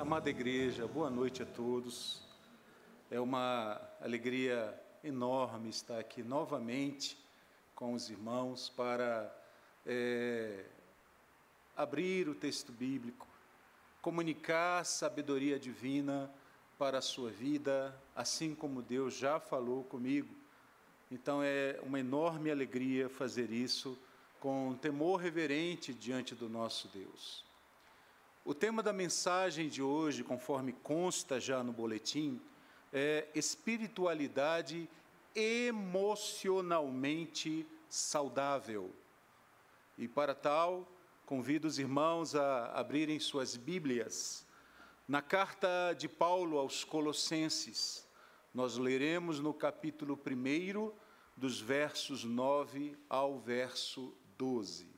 Amada igreja, boa noite a todos. É uma alegria enorme estar aqui novamente com os irmãos para abrir o texto bíblico, comunicar a sabedoria divina para a sua vida, assim como Deus já falou comigo. Então é uma enorme alegria fazer isso com temor reverente diante do nosso Deus. O tema da mensagem de hoje, conforme consta já no boletim, é espiritualidade emocionalmente saudável. E para tal, convido os irmãos a abrirem suas Bíblias. Na carta de Paulo aos Colossenses, nós leremos no capítulo 1, dos versos 9 ao verso 12.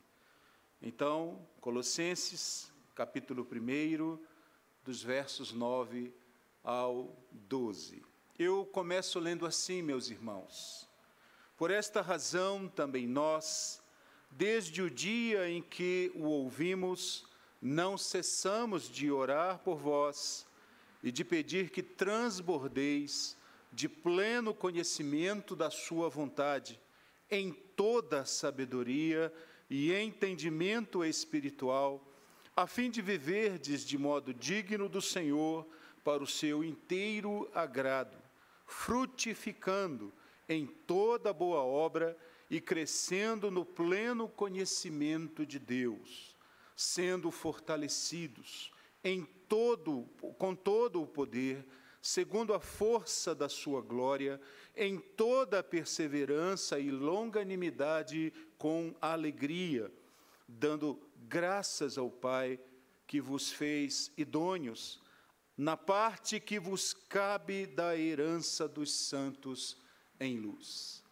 Então, Colossenses, capítulo 1, dos versos 9 ao 12. Eu começo lendo assim, meus irmãos. Por esta razão, também nós, desde o dia em que o ouvimos, não cessamos de orar por vós e de pedir que transbordeis de pleno conhecimento da sua vontade, em toda sabedoria e entendimento espiritual, a fim de viverdes de modo digno do Senhor, para o seu inteiro agrado, frutificando em toda boa obra e crescendo no pleno conhecimento de Deus, sendo fortalecidos com todo o poder, segundo a força da sua glória, em toda a perseverança e longanimidade com alegria, dando graças ao Pai que vos fez idôneos na parte que vos cabe da herança dos santos em luz.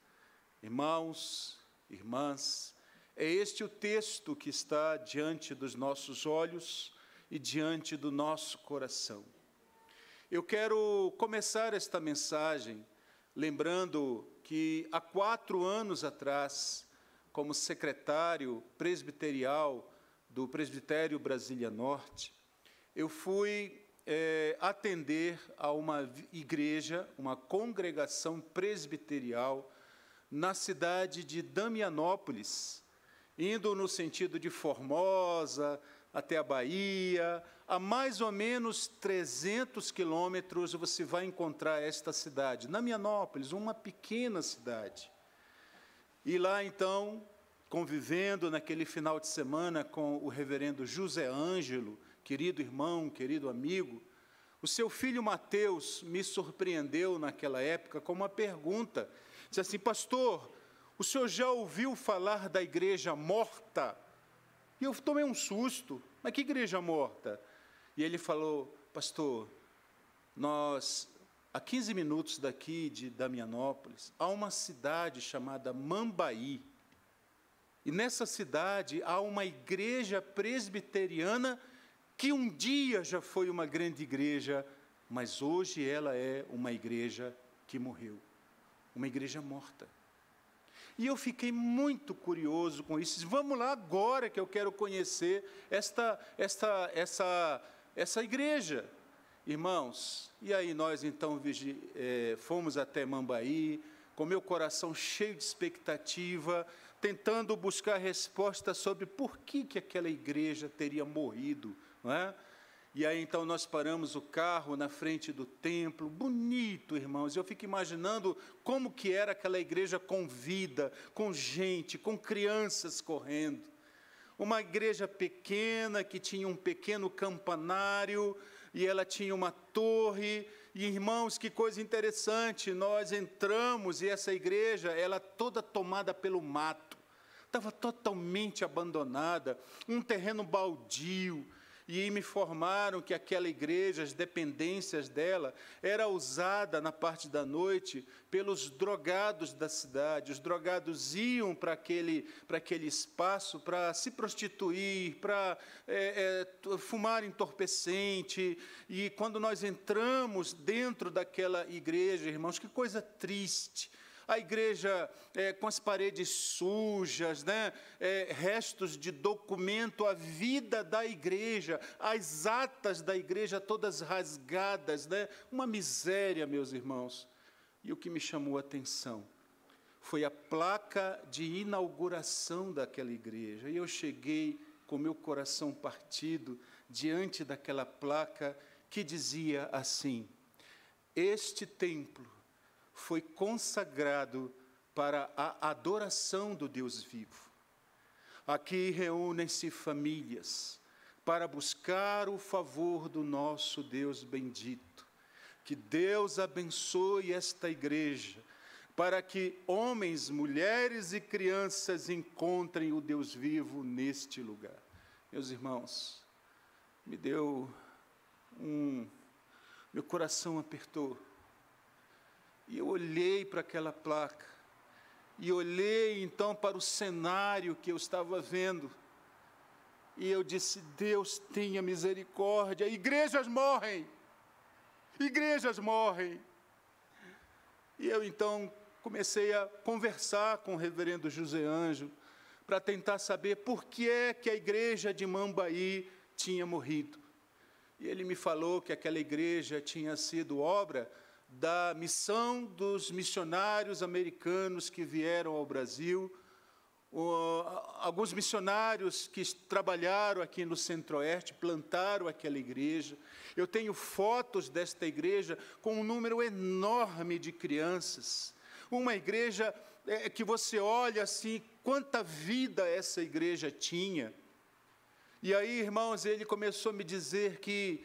Irmãos, irmãs, é este o texto que está diante dos nossos olhos e diante do nosso coração. Eu quero começar esta mensagem lembrando que há 4 anos atrás, como secretário presbiterial do Presbitério Brasília Norte, eu fui atender a uma igreja, uma congregação presbiterial na cidade de Damianópolis, indo no sentido de Formosa até a Bahia. A mais ou menos 300 quilômetros você vai encontrar esta cidade, Damianópolis, uma pequena cidade. E lá, então, convivendo naquele final de semana com o reverendo José Ângelo, querido irmão, querido amigo, o seu filho Mateus me surpreendeu naquela época com uma pergunta. Disse assim: pastor, o senhor já ouviu falar da igreja morta? E eu tomei um susto. Mas que igreja morta? E ele falou: pastor, nós, a 15 minutos daqui de Damianópolis, há uma cidade chamada Mambaí. E nessa cidade há uma igreja presbiteriana que um dia já foi uma grande igreja, mas hoje ela é uma igreja que morreu, uma igreja morta. E eu fiquei muito curioso com isso. Vamos lá agora que eu quero conhecer essa igreja. Irmãos, e aí nós então fomos até Mambaí, com meu coração cheio de expectativa, tentando buscar resposta sobre por que aquela igreja teria morrido, não é? E aí então nós paramos o carro na frente do templo, bonito, irmãos. Eu fico imaginando como que era aquela igreja com vida, com gente, com crianças correndo. Uma igreja pequena que tinha um pequeno campanário e ela tinha uma torre. E, irmãos, que coisa interessante, nós entramos e essa igreja, ela toda tomada pelo mato, estava totalmente abandonada, um terreno baldio. E me informaram que aquela igreja, as dependências dela, era usada na parte da noite pelos drogados da cidade. Os drogados iam para aquele espaço para se prostituir, para fumar entorpecente. E quando nós entramos dentro daquela igreja, irmãos, que coisa triste. a igreja com as paredes sujas, né? Restos de documento, a vida da igreja, as atas da igreja todas rasgadas, né? Uma miséria, meus irmãos. E o que me chamou a atenção foi a placa de inauguração daquela igreja. E eu cheguei com meu coração partido diante daquela placa que dizia assim: este templo foi consagrado para a adoração do Deus vivo. Aqui reúnem-se famílias para buscar o favor do nosso Deus bendito. Que Deus abençoe esta igreja, para que homens, mulheres e crianças encontrem o Deus vivo neste lugar. Meus irmãos, meu coração apertou. E eu olhei para aquela placa, e olhei então para o cenário que eu estava vendo, e eu disse: Deus tenha misericórdia, igrejas morrem, igrejas morrem. E eu então comecei a conversar com o reverendo José Ângelo, para tentar saber por que é que a igreja de Mambaí tinha morrido. E ele me falou que aquela igreja tinha sido obra da missão dos missionários americanos que vieram ao Brasil, alguns missionários que trabalharam aqui no Centro-Oeste, plantaram aquela igreja. Eu tenho fotos desta igreja com um número enorme de crianças, uma igreja que você olha assim, quanta vida essa igreja tinha. E aí, irmãos, ele começou a me dizer que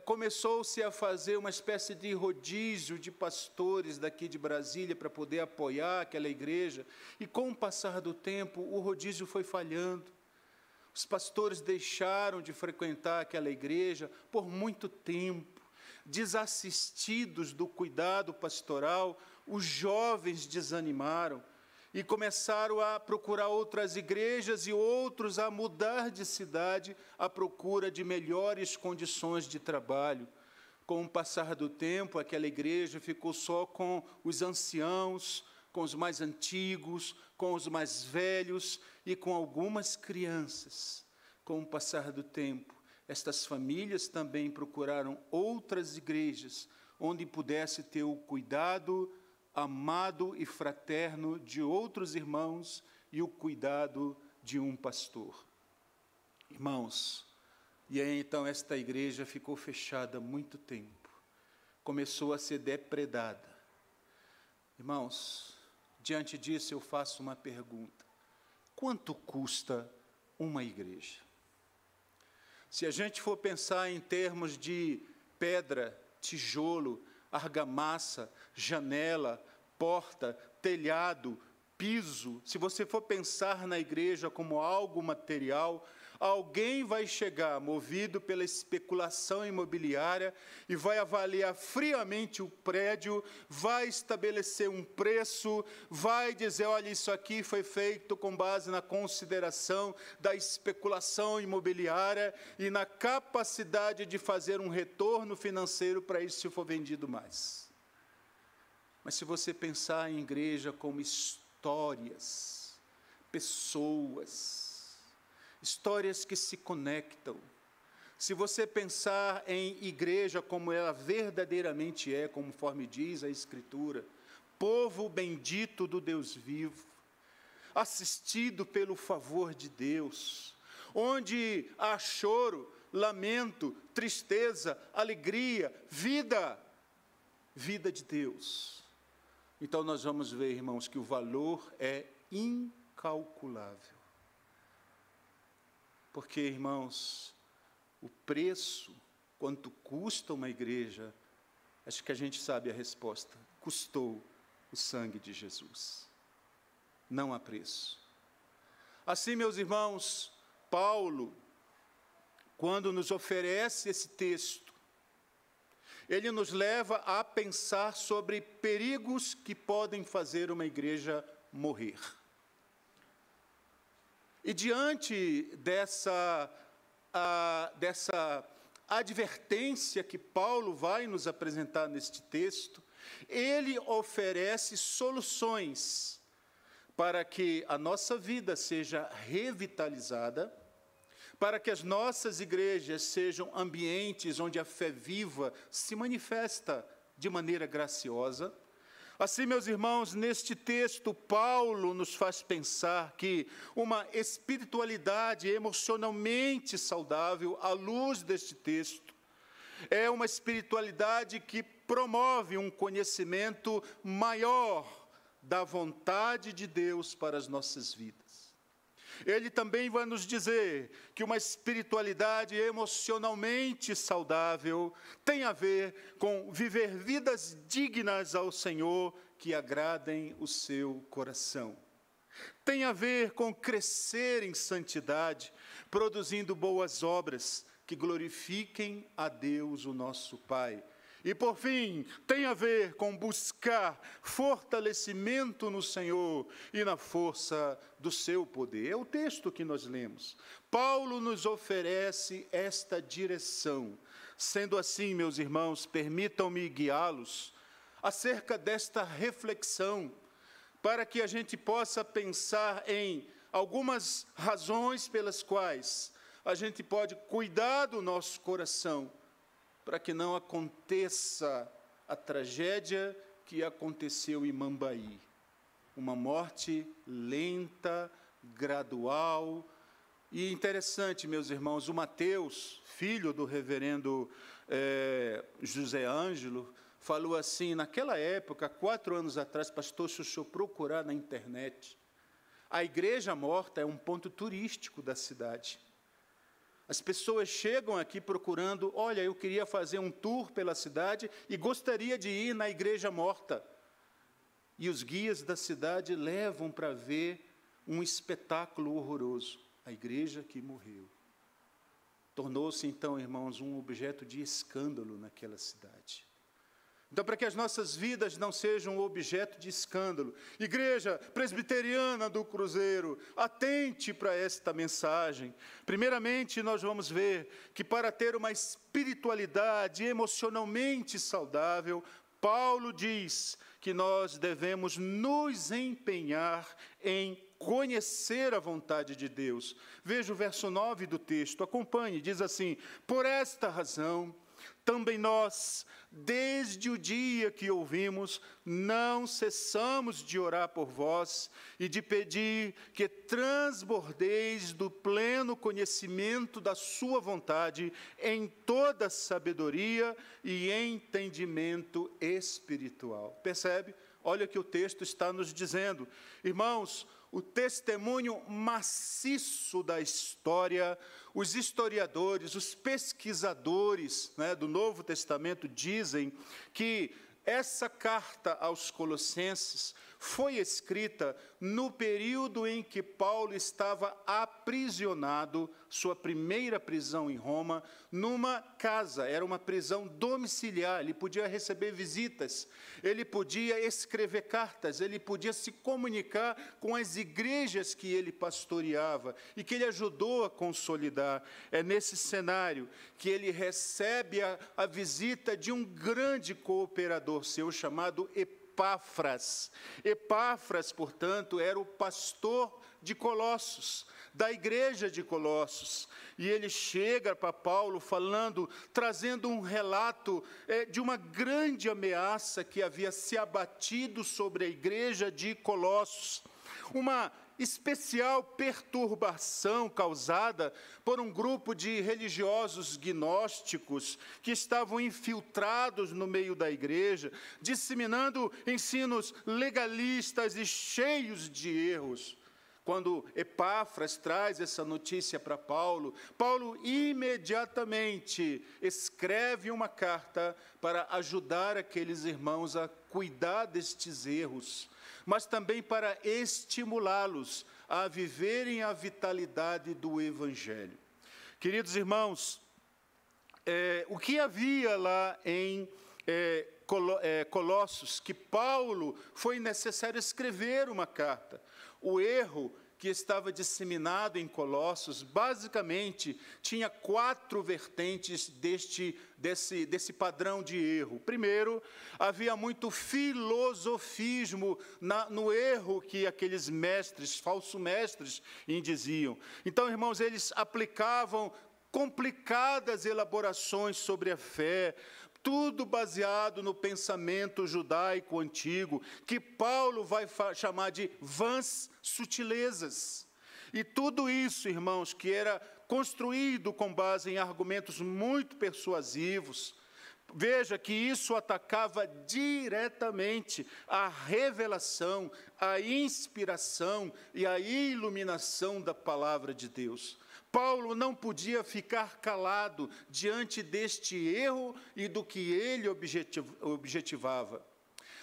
começou-se a fazer uma espécie de rodízio de pastores daqui de Brasília para poder apoiar aquela igreja, e com o passar do tempo o rodízio foi falhando. Os pastores deixaram de frequentar aquela igreja por muito tempo, desassistidos do cuidado pastoral, os jovens desanimaram e começaram a procurar outras igrejas, e outros a mudar de cidade à procura de melhores condições de trabalho. Com o passar do tempo, aquela igreja ficou só com os anciãos, com os mais antigos, com os mais velhos e com algumas crianças. Com o passar do tempo, estas famílias também procuraram outras igrejas, onde pudesse ter o cuidado amado e fraterno de outros irmãos e o cuidado de um pastor. Irmãos, e aí então esta igreja ficou fechada há muito tempo, começou a ser depredada. Irmãos, diante disso eu faço uma pergunta: quanto custa uma igreja? Se a gente for pensar em termos de pedra, tijolo, argamassa, janela, porta, telhado, piso, se você for pensar na igreja como algo material, alguém vai chegar movido pela especulação imobiliária e vai avaliar friamente o prédio, vai estabelecer um preço, vai dizer: olha, isso aqui foi feito com base na consideração da especulação imobiliária e na capacidade de fazer um retorno financeiro para isso se for vendido mais. Mas se você pensar em igreja como histórias, pessoas, histórias que se conectam, se você pensar em igreja como ela verdadeiramente é, conforme diz a Escritura, povo bendito do Deus vivo, assistido pelo favor de Deus, onde há choro, lamento, tristeza, alegria, vida de Deus. Então nós vamos ver, irmãos, que o valor é incalculável. Porque, irmãos, o preço, quanto custa uma igreja, acho que a gente sabe a resposta: custou o sangue de Jesus. Não há preço. Assim, meus irmãos, Paulo, quando nos oferece esse texto, ele nos leva a pensar sobre perigos que podem fazer uma igreja morrer. E diante dessa advertência que Paulo vai nos apresentar neste texto, Ele oferece soluções para que a nossa vida seja revitalizada, para que as nossas igrejas sejam ambientes onde a fé viva se manifesta de maneira graciosa. Assim, meus irmãos, neste texto, Paulo nos faz pensar que uma espiritualidade emocionalmente saudável, à luz deste texto, é uma espiritualidade que promove um conhecimento maior da vontade de Deus para as nossas vidas. Ele também vai nos dizer que uma espiritualidade emocionalmente saudável tem a ver com viver vidas dignas ao Senhor que agradem o seu coração. Tem a ver com crescer em santidade, produzindo boas obras que glorifiquem a Deus, o nosso Pai. E, por fim, tem a ver com buscar fortalecimento no Senhor e na força do seu poder. É o texto que nós lemos. Paulo nos oferece esta direção. Sendo assim, meus irmãos, permitam-me guiá-los acerca desta reflexão, para que a gente possa pensar em algumas razões pelas quais a gente pode cuidar do nosso coração, para que não aconteça a tragédia que aconteceu em Mambaí. Uma morte lenta, gradual. E interessante, meus irmãos, o Mateus, filho do reverendo José Ângelo, falou assim, naquela época, 4 anos atrás, pastor, se o senhor procurar na internet, a igreja morta é um ponto turístico da cidade. As pessoas chegam aqui procurando, olha, eu queria fazer um tour pela cidade e gostaria de ir na igreja morta. E os guias da cidade levam para ver um espetáculo horroroso, a igreja que morreu. Tornou-se, então, irmãos, um objeto de escândalo naquela cidade. Então, para que as nossas vidas não sejam objeto de escândalo, Igreja Presbiteriana do Cruzeiro, atente para esta mensagem. Primeiramente, nós vamos ver que para ter uma espiritualidade emocionalmente saudável, Paulo diz que nós devemos nos empenhar em conhecer a vontade de Deus. Veja o verso 9 do texto, acompanhe, diz assim: por esta razão, também nós, desde o dia que ouvimos, não cessamos de orar por vós e de pedir que transbordeis do pleno conhecimento da sua vontade em toda sabedoria e entendimento espiritual. Percebe? Olha o que o texto está nos dizendo. Irmãos, o testemunho maciço da história, os historiadores, os pesquisadores, do Novo Testamento dizem que essa carta aos Colossenses foi escrita no período em que Paulo estava aprisionado, sua primeira prisão em Roma, numa casa, era uma prisão domiciliar, ele podia receber visitas, ele podia escrever cartas, ele podia se comunicar com as igrejas que ele pastoreava e que ele ajudou a consolidar. É nesse cenário que ele recebe a visita de um grande cooperador seu chamado Epáfras. Epáfras, portanto, era o pastor de Colossos, da igreja de Colossos. E ele chega para Paulo trazendo um relato de uma grande ameaça que havia se abatido sobre a igreja de Colossos. Uma especial perturbação causada por um grupo de religiosos gnósticos que estavam infiltrados no meio da igreja, disseminando ensinos legalistas e cheios de erros. Quando Epáfras traz essa notícia para Paulo, Paulo imediatamente escreve uma carta para ajudar aqueles irmãos a cuidar destes erros, mas também para estimulá-los a viverem a vitalidade do Evangelho. Queridos irmãos, o que havia lá em Colossos, que Paulo foi necessário escrever uma carta. O erro que estava disseminado em Colossos, basicamente, tinha 4 vertentes desse padrão de erro. Primeiro, havia muito filosofismo no erro que aqueles mestres, falsos mestres, indiziam. Então, irmãos, eles aplicavam complicadas elaborações sobre a fé, tudo baseado no pensamento judaico antigo, que Paulo vai chamar de vãs sutilezas. E tudo isso, irmãos, que era construído com base em argumentos muito persuasivos, veja que isso atacava diretamente a revelação, a inspiração e a iluminação da palavra de Deus. Paulo não podia ficar calado diante deste erro e do que ele objetivava.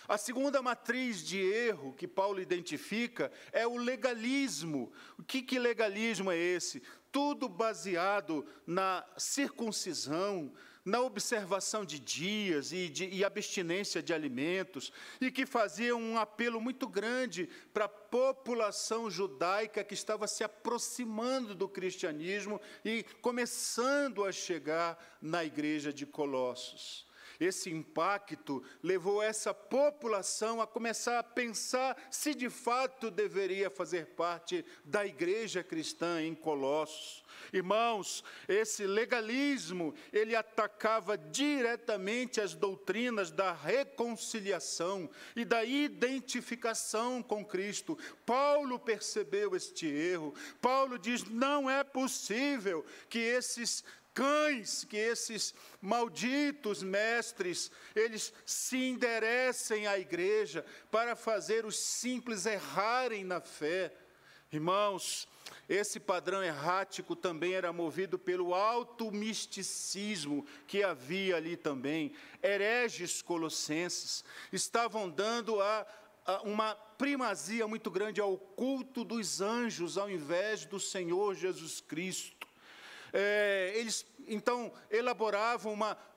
A segunda matriz de erro que Paulo identifica é o legalismo. O que legalismo é esse? Tudo baseado na circuncisão, na observação de dias e abstinência de alimentos, e que fazia um apelo muito grande para a população judaica que estava se aproximando do cristianismo e começando a chegar na igreja de Colossos. Esse impacto levou essa população a começar a pensar se de fato deveria fazer parte da igreja cristã em Colossos. Irmãos, esse legalismo, ele atacava diretamente as doutrinas da reconciliação e da identificação com Cristo. Paulo percebeu este erro. Paulo diz: não é possível que esses cães, que esses malditos mestres, eles se enderecem à igreja para fazer os simples errarem na fé. Irmãos, esse padrão errático também era movido pelo alto misticismo que havia ali também. Hereges colossenses estavam dando uma primazia muito grande ao culto dos anjos, ao invés do Senhor Jesus Cristo. Eles, então, elaboravam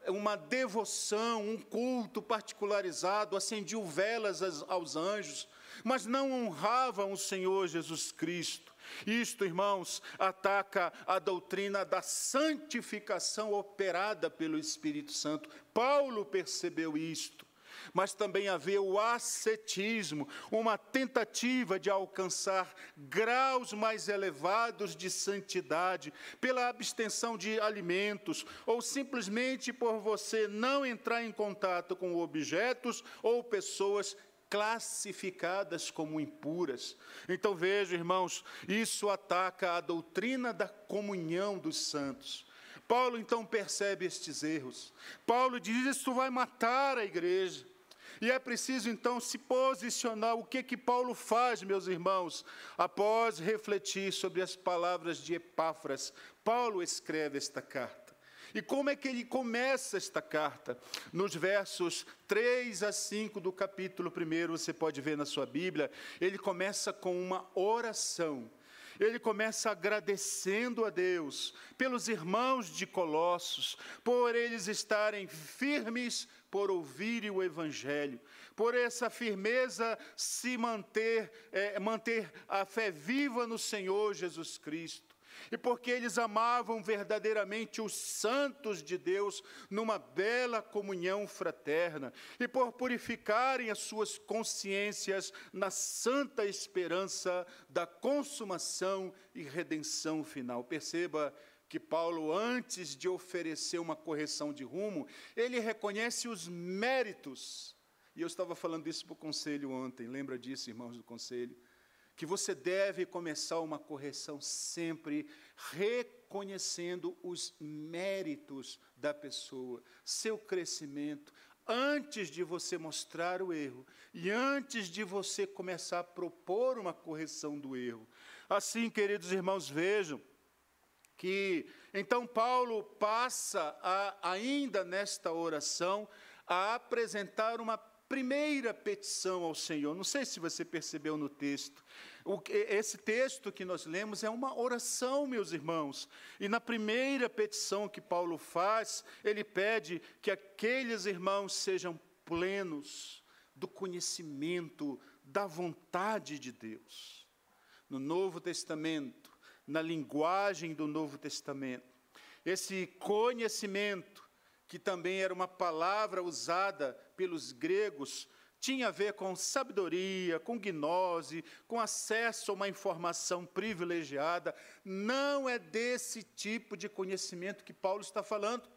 uma devoção, um culto particularizado, acendiam velas aos anjos, mas não honravam o Senhor Jesus Cristo. Isto, irmãos, ataca a doutrina da santificação operada pelo Espírito Santo. Paulo percebeu isto. Mas também havia o ascetismo, uma tentativa de alcançar graus mais elevados de santidade pela abstenção de alimentos, ou simplesmente por você não entrar em contato com objetos ou pessoas classificadas como impuras. Então veja, irmãos, isso ataca a doutrina da comunhão dos santos. Paulo então percebe estes erros. Paulo diz: isso vai matar a igreja. E é preciso, então, se posicionar. O que Paulo faz, meus irmãos? Após refletir sobre as palavras de Epáfras, Paulo escreve esta carta. E como é que ele começa esta carta? Nos versos 3 a 5 do capítulo 1, você pode ver na sua Bíblia, ele começa com uma oração. Ele começa agradecendo a Deus pelos irmãos de Colossos, por eles estarem firmes por ouvirem o Evangelho, por essa firmeza se manter a fé viva no Senhor Jesus Cristo, e porque eles amavam verdadeiramente os santos de Deus numa bela comunhão fraterna, e por purificarem as suas consciências na santa esperança da consumação e redenção final. Perceba que Paulo, antes de oferecer uma correção de rumo, ele reconhece os méritos. E eu estava falando isso para o conselho ontem, lembra disso, irmãos do conselho? Que você deve começar uma correção sempre reconhecendo os méritos da pessoa, seu crescimento, antes de você mostrar o erro e antes de você começar a propor uma correção do erro. Assim, queridos irmãos, vejam que, então, Paulo passa, ainda nesta oração, a apresentar uma primeira petição ao Senhor. Não sei se você percebeu no texto. Esse texto que nós lemos é uma oração, meus irmãos. E na primeira petição que Paulo faz, ele pede que aqueles irmãos sejam plenos do conhecimento da vontade de Deus. no Novo Testamento, na linguagem do Novo Testamento. Esse conhecimento, que também era uma palavra usada pelos gregos, tinha a ver com sabedoria, com gnose, com acesso a uma informação privilegiada. Não é desse tipo de conhecimento que Paulo está falando.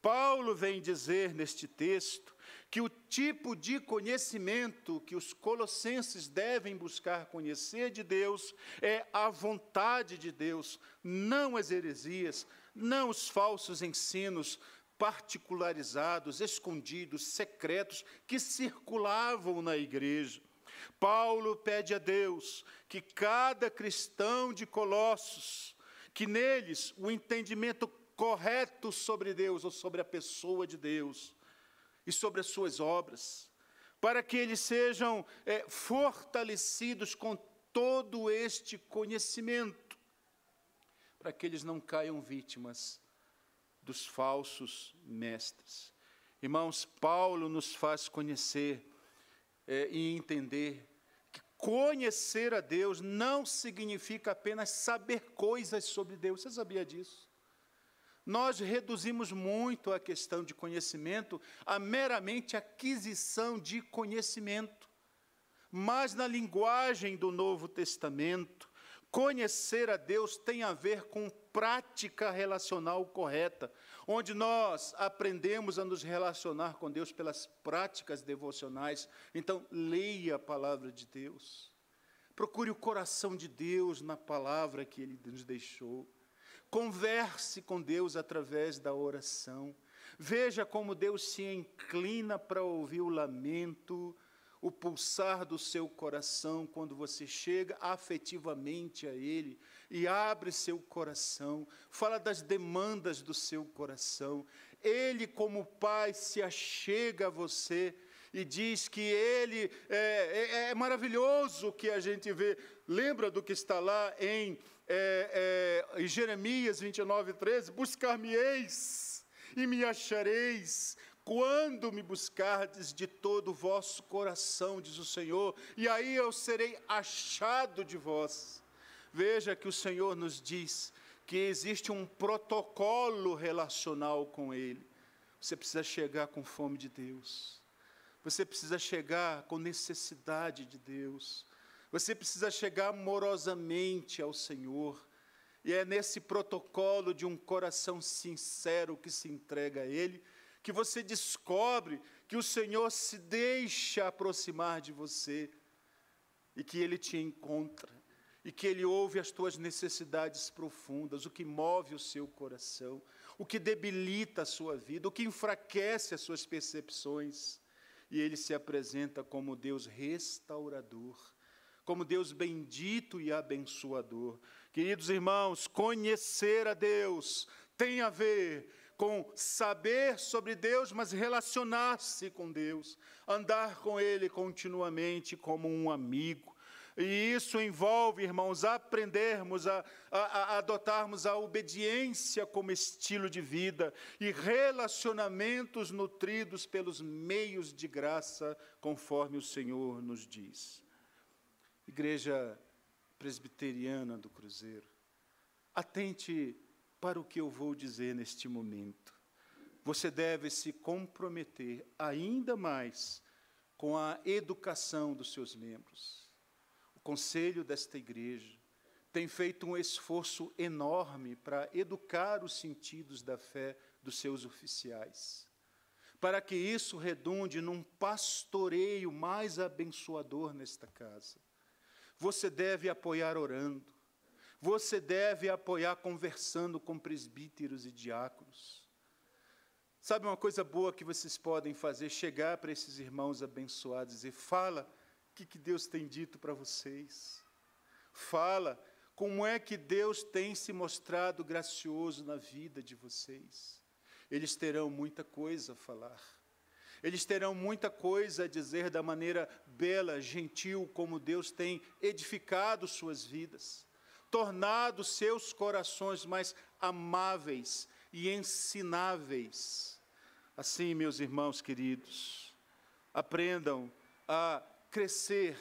Paulo vem dizer neste texto que o tipo de conhecimento que os colossenses devem buscar conhecer de Deus é a vontade de Deus, não as heresias, não os falsos ensinos particularizados, escondidos, secretos, que circulavam na igreja. Paulo pede a Deus que cada cristão de Colossos, que neles o entendimento correto sobre Deus, ou sobre a pessoa de Deus, e sobre as suas obras, para que eles sejam fortalecidos com todo este conhecimento, para que eles não caiam vítimas dos falsos mestres. Irmãos, Paulo nos faz conhecer e entender que conhecer a Deus não significa apenas saber coisas sobre Deus. Você sabia disso? Nós reduzimos muito a questão de conhecimento a meramente aquisição de conhecimento. Mas na linguagem do Novo Testamento, conhecer a Deus tem a ver com prática relacional correta, onde nós aprendemos a nos relacionar com Deus pelas práticas devocionais. Então, leia a palavra de Deus. Procure o coração de Deus na palavra que Ele nos deixou. Converse com Deus através da oração. Veja como Deus se inclina para ouvir o lamento, o pulsar do seu coração quando você chega afetivamente a Ele e abre seu coração, fala das demandas do seu coração. Ele, como Pai, se achega a você e diz que Ele é maravilhoso o que a gente vê. Lembra do que está lá em Jeremias 29:13? Buscar-me-eis e me achareis, quando me buscardes de todo o vosso coração, diz o Senhor, e aí eu serei achado de vós. Veja que o Senhor nos diz que existe um protocolo relacional com Ele. Você precisa chegar com fome de Deus. Você precisa chegar com necessidade de Deus. Você precisa chegar amorosamente ao Senhor. E é nesse protocolo de um coração sincero que se entrega a Ele, que você descobre que o Senhor se deixa aproximar de você, e que Ele te encontra, e que Ele ouve as tuas necessidades profundas, o que move o seu coração, o que debilita a sua vida, o que enfraquece as suas percepções, e Ele se apresenta como Deus restaurador, como Deus bendito e abençoador. Queridos irmãos, conhecer a Deus tem a ver com saber sobre Deus, mas relacionar-se com Deus, andar com Ele continuamente como um amigo. E isso envolve, irmãos, aprendermos a adotarmos a obediência como estilo de vida e relacionamentos nutridos pelos meios de graça, conforme o Senhor nos diz. Igreja Presbiteriana do Cruzeiro, atente para o que eu vou dizer neste momento. Você deve se comprometer ainda mais com a educação dos seus membros. O conselho desta igreja tem feito um esforço enorme para educar os sentidos da fé dos seus oficiais, para que isso redunde num pastoreio mais abençoador nesta casa. Você deve apoiar orando. Você deve apoiar conversando com presbíteros e diáconos. Sabe uma coisa boa que vocês podem fazer? Chegar para esses irmãos abençoados e dizer: fala o que Deus tem dito para vocês. Fala como é que Deus tem se mostrado gracioso na vida de vocês. Eles terão muita coisa a falar. Eles terão muita coisa a dizer da maneira bela, gentil, como Deus tem edificado suas vidas, tornado seus corações mais amáveis e ensináveis. Assim, meus irmãos queridos, aprendam a crescer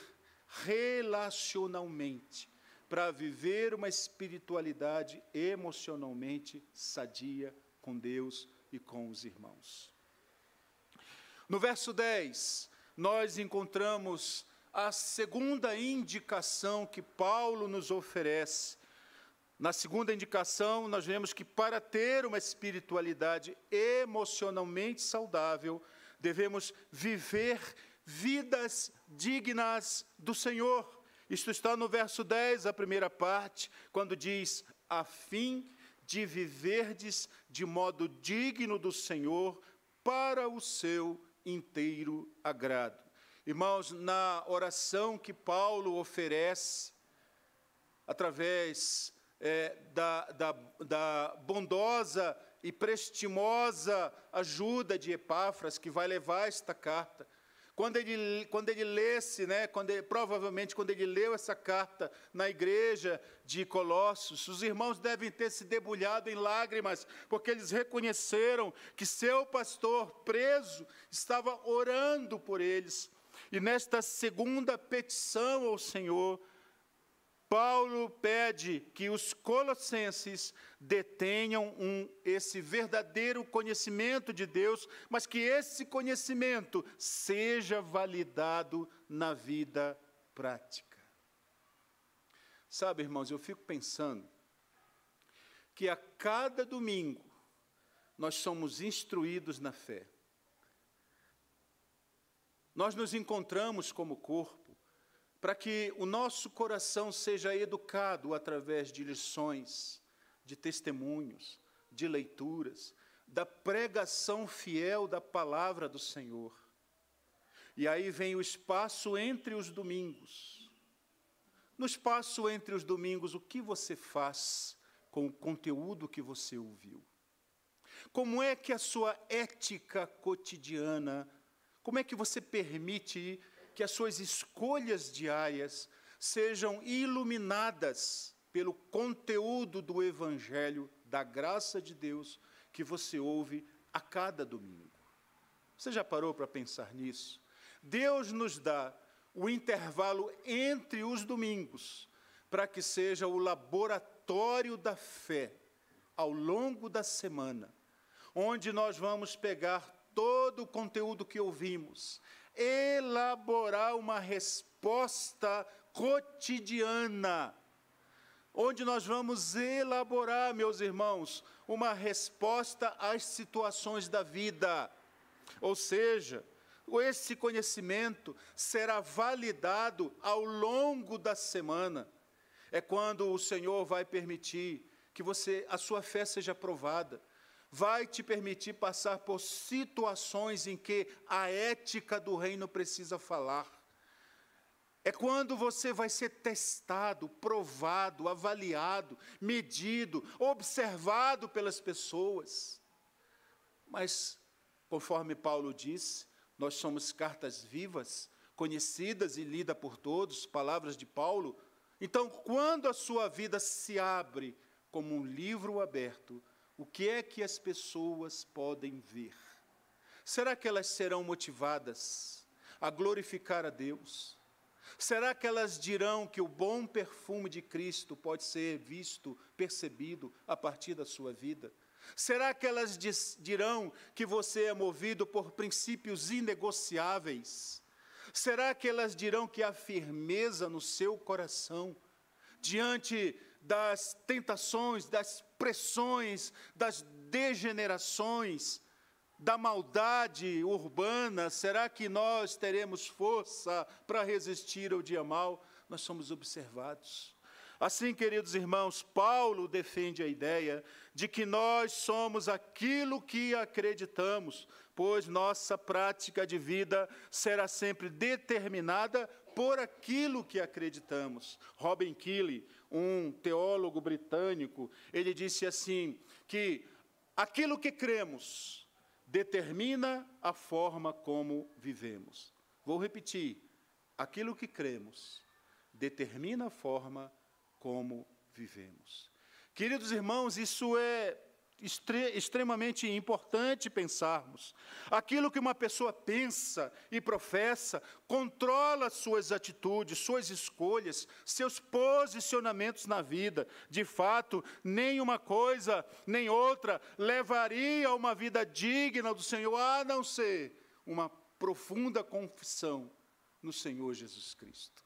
relacionalmente, para viver uma espiritualidade emocionalmente sadia com Deus e com os irmãos. No verso 10, nós encontramos a segunda indicação que Paulo nos oferece. Na segunda indicação, nós vemos que para ter uma espiritualidade emocionalmente saudável, devemos viver vidas dignas do Senhor. Isto está no verso 10, a primeira parte, quando diz, a fim de viverdes de modo digno do Senhor, para o seu inteiro agrado. Irmãos, na oração que Paulo oferece, através da bondosa e prestimosa ajuda de Epáfras, que vai levar esta carta, quando ele lesse, provavelmente quando ele leu essa carta na igreja de Colossos, os irmãos devem ter se debulhado em lágrimas, porque eles reconheceram que seu pastor preso estava orando por eles. E nesta segunda petição ao Senhor, Paulo pede que os colossenses detenham esse verdadeiro conhecimento de Deus, mas que esse conhecimento seja validado na vida prática. Sabe, irmãos, eu fico pensando que a cada domingo nós somos instruídos na fé. Nós nos encontramos como corpo, para que o nosso coração seja educado através de lições, de testemunhos, de leituras, da pregação fiel da palavra do Senhor. E aí vem o espaço entre os domingos. No espaço entre os domingos, o que você faz com o conteúdo que você ouviu? Como é que a sua ética cotidiana, como é que você permite que as suas escolhas diárias sejam iluminadas pelo conteúdo do Evangelho, da graça de Deus, que você ouve a cada domingo? Você já parou para pensar nisso? Deus nos dá o intervalo entre os domingos, para que seja o laboratório da fé, ao longo da semana, onde nós vamos pegar todo o conteúdo que ouvimos, elaborar uma resposta cotidiana, onde nós vamos elaborar, meus irmãos, uma resposta às situações da vida. Ou seja, esse conhecimento será validado ao longo da semana. É quando o Senhor vai permitir que a sua fé seja provada, vai te permitir passar por situações em que a ética do reino precisa falar. É quando você vai ser testado, provado, avaliado, medido, observado pelas pessoas. Mas, conforme Paulo disse, nós somos cartas vivas, conhecidas e lidas por todos, palavras de Paulo. Então, quando a sua vida se abre como um livro aberto, o que é que as pessoas podem ver? Será que elas serão motivadas a glorificar a Deus? Será que elas dirão que o bom perfume de Cristo pode ser visto, percebido a partir da sua vida? Será que elas dirão que você é movido por princípios inegociáveis? Será que elas dirão que há firmeza no seu coração diante das tentações, das pressões, das degenerações, da maldade urbana? Será que nós teremos força para resistir ao dia mau? Nós somos observados. Assim, queridos irmãos, Paulo defende a ideia de que nós somos aquilo que acreditamos, pois nossa prática de vida será sempre determinada por aquilo que acreditamos. Robin Kelley, um teólogo britânico, ele disse assim, que aquilo que cremos determina a forma como vivemos. Vou repetir, aquilo que cremos determina a forma como vivemos. Queridos irmãos, isso é extremamente importante pensarmos. Aquilo que uma pessoa pensa e professa controla suas atitudes, suas escolhas, seus posicionamentos na vida. De fato, nem uma coisa nem outra levaria a uma vida digna do Senhor, a não ser uma profunda confissão no Senhor Jesus Cristo.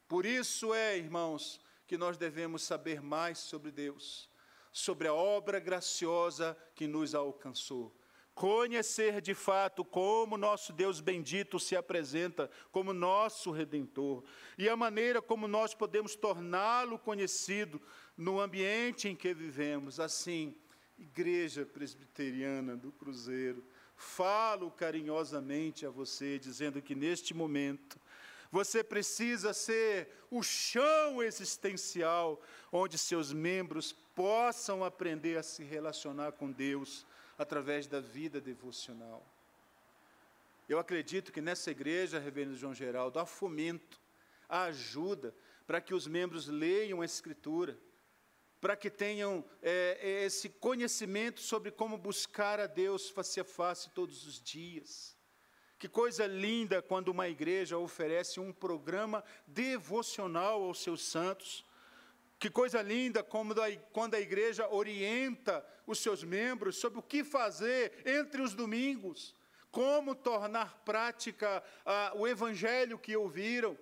Por isso irmãos, que nós devemos saber mais sobre Deus, sobre a obra graciosa que nos alcançou. Conhecer de fato como nosso Deus bendito se apresenta como nosso Redentor e a maneira como nós podemos torná-lo conhecido no ambiente em que vivemos. Assim, Igreja Presbiteriana do Cruzeiro, falo carinhosamente a você, dizendo que neste momento você precisa ser o chão existencial onde seus membros possam aprender a se relacionar com Deus através da vida devocional. Eu acredito que nessa igreja, reverendo João Geraldo, há fomento, há ajuda para que os membros leiam a Escritura, para que tenham esse conhecimento sobre como buscar a Deus face a face todos os dias. Que coisa linda quando uma igreja oferece um programa devocional aos seus santos. Que coisa linda quando a igreja orienta os seus membros sobre o que fazer entre os domingos, como tornar prática o evangelho que ouviram.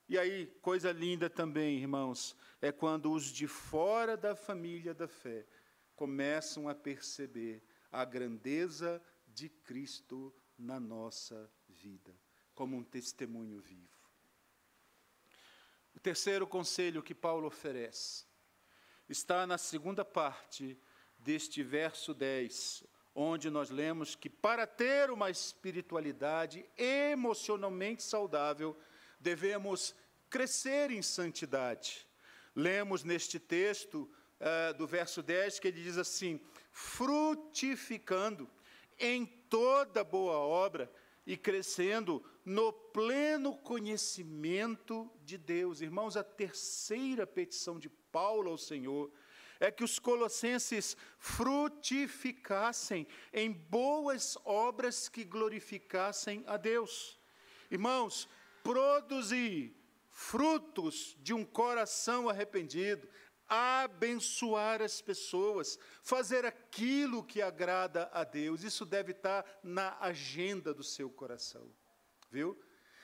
E aí, coisa linda também, irmãos, é quando os de fora da família da fé começam a perceber a grandeza de Cristo na nossa vida, como um testemunho vivo. O terceiro conselho que Paulo oferece está na segunda parte deste verso 10, onde nós lemos que para ter uma espiritualidade emocionalmente saudável, devemos crescer em santidade. Lemos neste texto do verso 10 que ele diz assim: frutificando em toda boa obra e crescendo no pleno conhecimento de Deus. Irmãos, a terceira petição de Paulo ao Senhor é que os colossenses frutificassem em boas obras que glorificassem a Deus. Irmãos, produzir frutos de um coração arrependido, abençoar as pessoas, fazer aquilo que agrada a Deus, isso deve estar na agenda do seu coração, viu?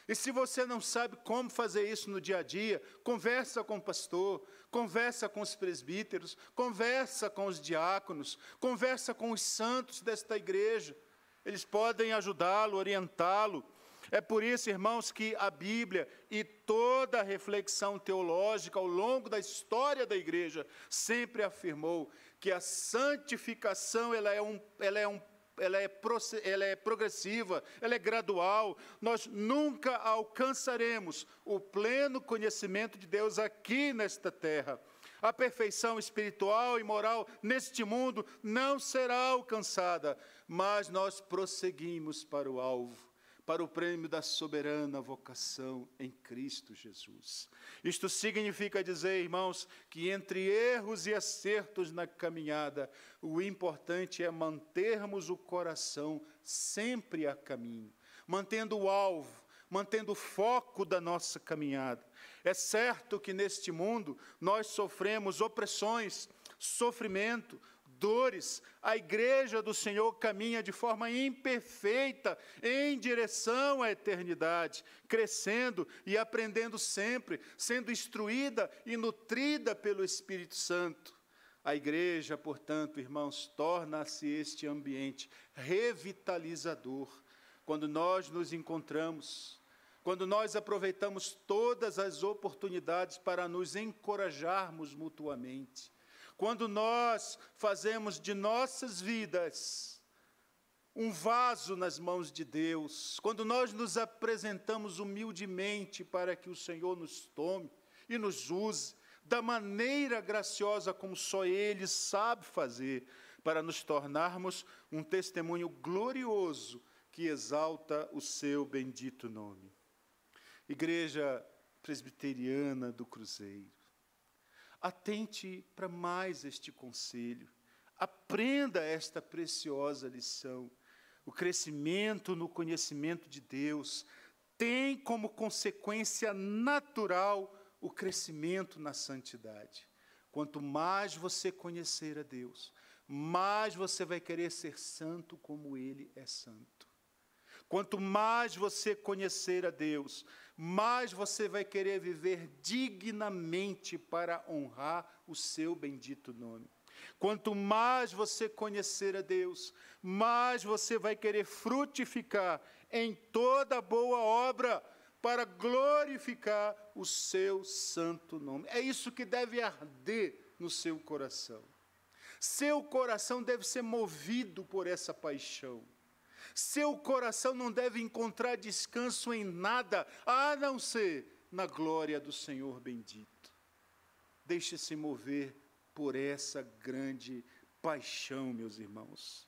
E se você não sabe como fazer isso no dia a dia, conversa com o pastor, conversa com os presbíteros, conversa com os diáconos, conversa com os santos desta igreja, eles podem ajudá-lo, orientá-lo. É por isso, irmãos, que a Bíblia e toda a reflexão teológica ao longo da história da igreja sempre afirmou que a santificação ela é progressiva, ela é gradual. Nós nunca alcançaremos o pleno conhecimento de Deus aqui nesta terra. A perfeição espiritual e moral neste mundo não será alcançada, mas nós prosseguimos para o alvo, para o prêmio da soberana vocação em Cristo Jesus. Isto significa dizer, irmãos, que entre erros e acertos na caminhada, o importante é mantermos o coração sempre a caminho, mantendo o alvo, mantendo o foco da nossa caminhada. É certo que neste mundo nós sofremos opressões, sofrimento, dores. A igreja do Senhor caminha de forma imperfeita em direção à eternidade, crescendo e aprendendo sempre, sendo instruída e nutrida pelo Espírito Santo. A igreja, portanto, irmãos, torna-se este ambiente revitalizador quando nós nos encontramos, quando nós aproveitamos todas as oportunidades para nos encorajarmos mutuamente. Quando nós fazemos de nossas vidas um vaso nas mãos de Deus, quando nós nos apresentamos humildemente para que o Senhor nos tome e nos use da maneira graciosa como só Ele sabe fazer, para nos tornarmos um testemunho glorioso que exalta o seu bendito nome. Igreja Presbiteriana do Cruzeiro, atente para mais este conselho, Aprenda esta preciosa lição. O crescimento no conhecimento de Deus tem como consequência natural o crescimento na santidade. Quanto mais você conhecer a Deus, mais você vai querer ser santo como Ele é santo. Quanto mais você conhecer a Deus, mais você vai querer viver dignamente para honrar o seu bendito nome. Quanto mais você conhecer a Deus, mais você vai querer frutificar em toda boa obra para glorificar o seu santo nome. É isso que deve arder no seu coração. Seu coração deve ser movido por essa paixão. Seu coração não deve encontrar descanso em nada, a não ser na glória do Senhor bendito. Deixe-se mover por essa grande paixão, meus irmãos.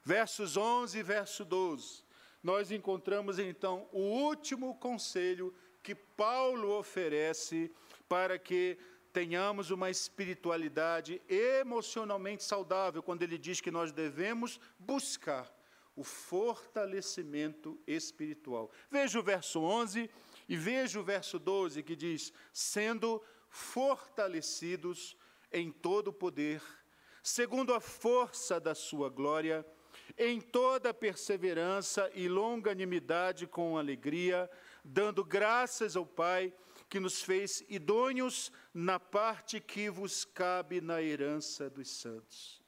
Versos 11 e verso 12, nós encontramos então o último conselho que Paulo oferece para que tenhamos uma espiritualidade emocionalmente saudável, quando ele diz que nós devemos buscar o fortalecimento espiritual. Veja o verso 11 e veja o verso 12, que diz: sendo fortalecidos em todo o poder, segundo a força da sua glória, em toda perseverança e longanimidade com alegria, dando graças ao Pai, que nos fez idôneos na parte que vos cabe na herança dos santos.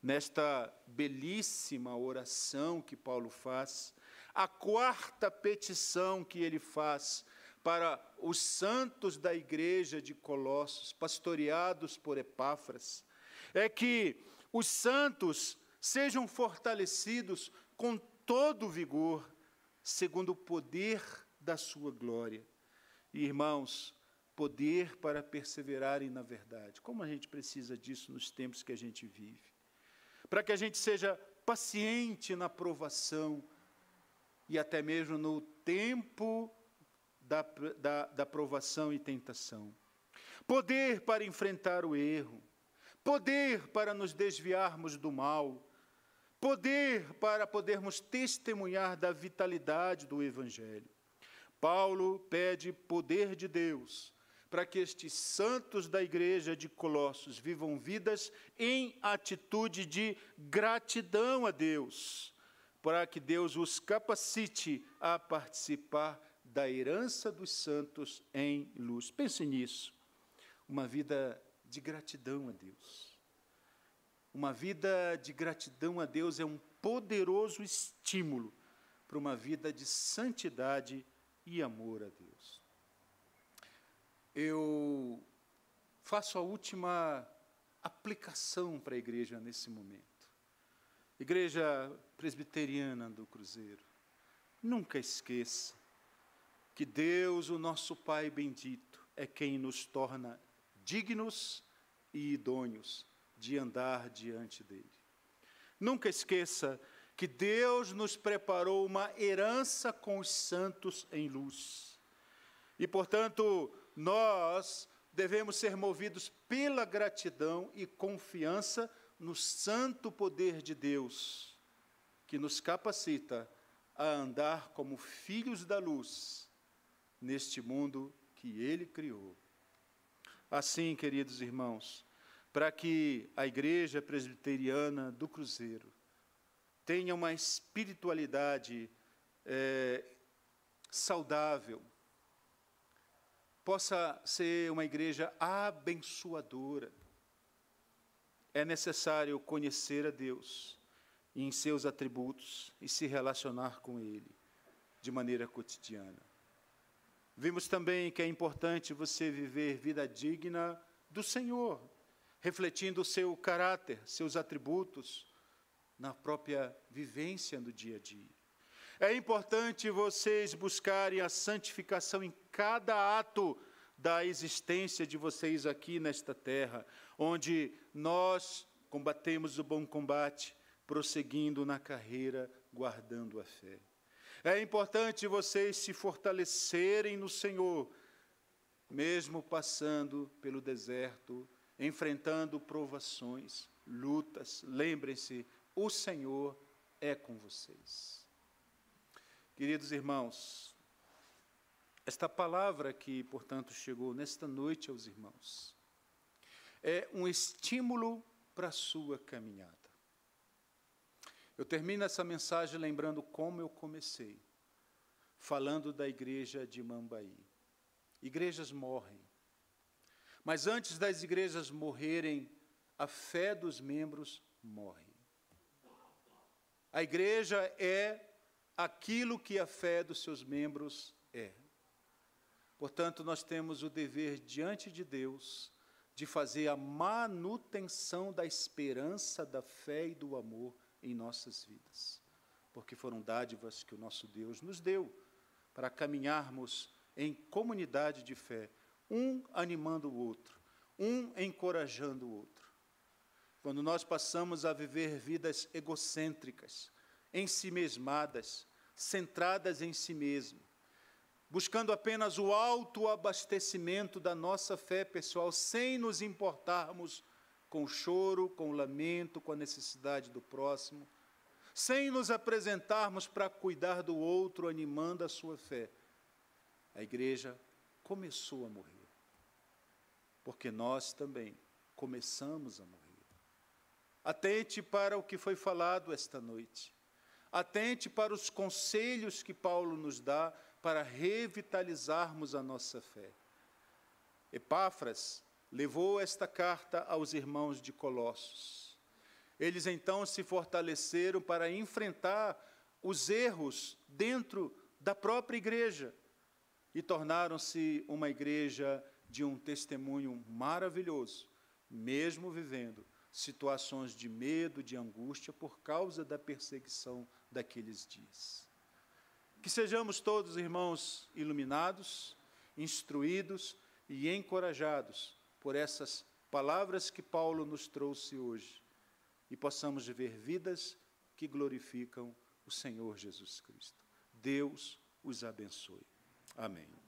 Nesta belíssima oração que Paulo faz, a quarta petição que ele faz para os santos da igreja de Colossos, pastoreados por Epáfras, é que os santos sejam fortalecidos com todo vigor, segundo o poder da sua glória. E, irmãos, poder para perseverarem na verdade. Como a gente precisa disso nos tempos que a gente vive. Para que a gente seja paciente na provação e até mesmo no tempo da provação e tentação. Poder para enfrentar o erro. Poder para nos desviarmos do mal. Poder para podermos testemunhar da vitalidade do Evangelho. Paulo pede poder de Deus para que estes santos da igreja de Colossos vivam vidas em atitude de gratidão a Deus, para que Deus os capacite a participar da herança dos santos em luz. Pense nisso, uma vida de gratidão a Deus. Uma vida de gratidão a Deus é um poderoso estímulo para uma vida de santidade e amor a Deus. Eu faço a última aplicação para a igreja nesse momento. Igreja Presbiteriana do Cruzeiro, nunca esqueça que Deus, o nosso Pai bendito, é quem nos torna dignos e idôneos de andar diante dele. Nunca esqueça que Deus nos preparou uma herança com os santos em luz. E, portanto, nós devemos ser movidos pela gratidão e confiança no santo poder de Deus, que nos capacita a andar como filhos da luz neste mundo que Ele criou. Assim, queridos irmãos, para que a Igreja Presbiteriana do Cruzeiro tenha uma espiritualidade saudável, possa ser uma igreja abençoadora, é necessário conhecer a Deus em seus atributos e se relacionar com Ele de maneira cotidiana. Vimos também que é importante você viver vida digna do Senhor, refletindo o seu caráter, seus atributos, na própria vivência do dia a dia. É importante vocês buscarem a santificação em cada ato da existência de vocês aqui nesta terra, onde nós combatemos o bom combate, prosseguindo na carreira, guardando a fé. É importante vocês se fortalecerem no Senhor, mesmo passando pelo deserto, enfrentando provações. lutas, lembrem-se, o Senhor é com vocês. Queridos irmãos, esta palavra que, portanto, chegou nesta noite aos irmãos, é um estímulo para a sua caminhada. Eu termino essa mensagem lembrando como eu comecei, falando da igreja de Mambaí. Igrejas morrem, mas antes das igrejas morrerem, a fé dos membros morre. A igreja é aquilo que a fé dos seus membros é. Portanto, nós temos o dever diante de Deus de fazer a manutenção da esperança, da fé e do amor em nossas vidas, porque foram dádivas que o nosso Deus nos deu para caminharmos em comunidade de fé, um animando o outro, um encorajando o outro. Quando nós passamos a viver vidas egocêntricas, ensimesmadas, centradas em si mesmo, buscando apenas o autoabastecimento da nossa fé pessoal, sem nos importarmos com o choro, com o lamento, com a necessidade do próximo, sem nos apresentarmos para cuidar do outro, animando a sua fé, a igreja começou a morrer, porque nós também começamos a morrer. Atente para o que foi falado esta noite. Atente para os conselhos que Paulo nos dá para revitalizarmos a nossa fé. Epáfras levou esta carta aos irmãos de Colossos. Eles então se fortaleceram para enfrentar os erros dentro da própria igreja e tornaram-se uma igreja de um testemunho maravilhoso, mesmo vivendo situações de medo, de angústia, por causa da perseguição daqueles dias. Que sejamos todos, irmãos, iluminados, instruídos e encorajados por essas palavras que Paulo nos trouxe hoje, e possamos viver vidas que glorificam o Senhor Jesus Cristo. Deus os abençoe. Amém.